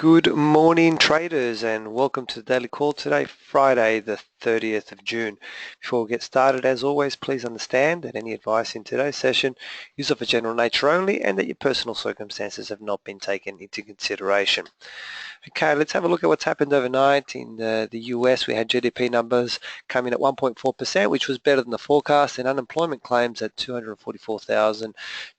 Good morning traders, and welcome to the daily call today, Friday the 30th of June. Before we get started, as always, please understand that any advice in today's session is of a general nature only and that your personal circumstances have not been taken into consideration. Okay, let's have a look at what's happened overnight. In the US, we had GDP numbers coming at 1.4%, which was better than the forecast, and unemployment claims at 244,000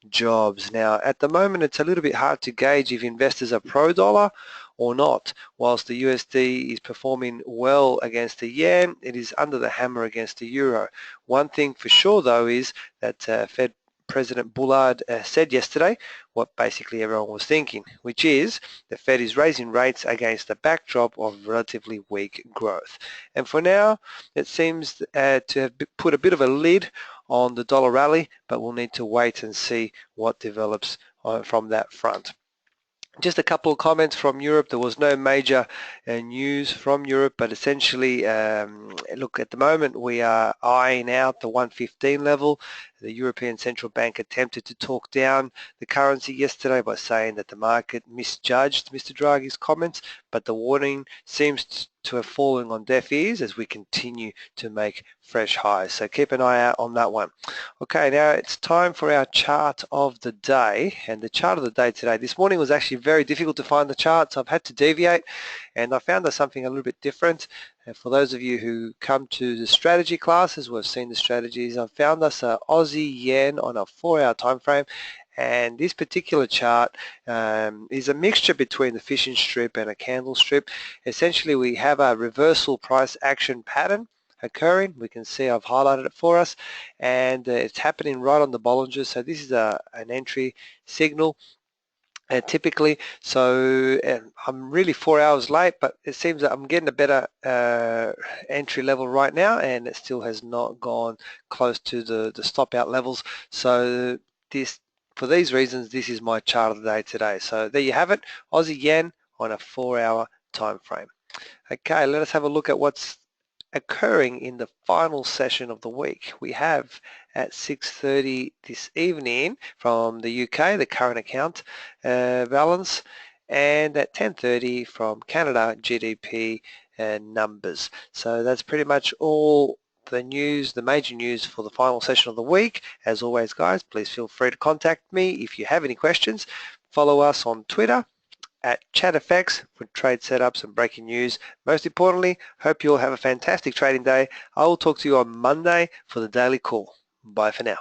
jobs. Now, at the moment, it's a little bit hard to gauge if investors are pro-dollar or not. Whilst the USD is performing well against the yen, it is under the hammer against the euro. One thing for sure, though, is that Fed President Bullard said yesterday what basically everyone was thinking, which is the Fed is raising rates against a backdrop of relatively weak growth. And for now, it seems to have put a bit of a lid on the dollar rally, but we'll need to wait and see what develops from that front. Just a couple of comments from Europe. There was no major news from Europe, but essentially, look, at the moment we are eyeing out the 115 level. The European Central Bank attempted to talk down the currency yesterday by saying that the market misjudged Mr. Draghi's comments, but the warning seems to have fallen on deaf ears as we continue to make fresh highs. So keep an eye out on that one. Okay, now it's time for our chart of the day, and the chart of the day today, this morning was actually very difficult to find the charts. I've had to deviate, and I found there's something a little bit different. And for those of you who come to the strategy classes, we've seen the strategies. I've found us a Aussie yen on a 4-hour time frame, and this particular chart is a mixture between the fishing strip and a candle strip. Essentially, we have a reversal price action pattern occurring. We can see I've highlighted it for us, and it's happening right on the Bollinger. So this is an entry signal. Typically, so I'm really 4 hours late, but it seems that I'm getting a better entry level right now, and it still has not gone close to the stop out levels. So for these reasons, this is my chart of the day today. So there you have it, Aussie yen on a 4-hour time frame. Okay, let us have a look at what's occurring in the final session of the week. We have at 6:30 this evening from the UK the current account balance, and at 10:30 from Canada GDP numbers. So that's pretty much all the news, the major news for the final session of the week. As always, guys, please feel free to contact me if you have any questions. Follow us on Twitter at ChatFX for trade setups and breaking news. Most importantly, hope you all have a fantastic trading day. I will talk to you on Monday for the daily call. Bye for now.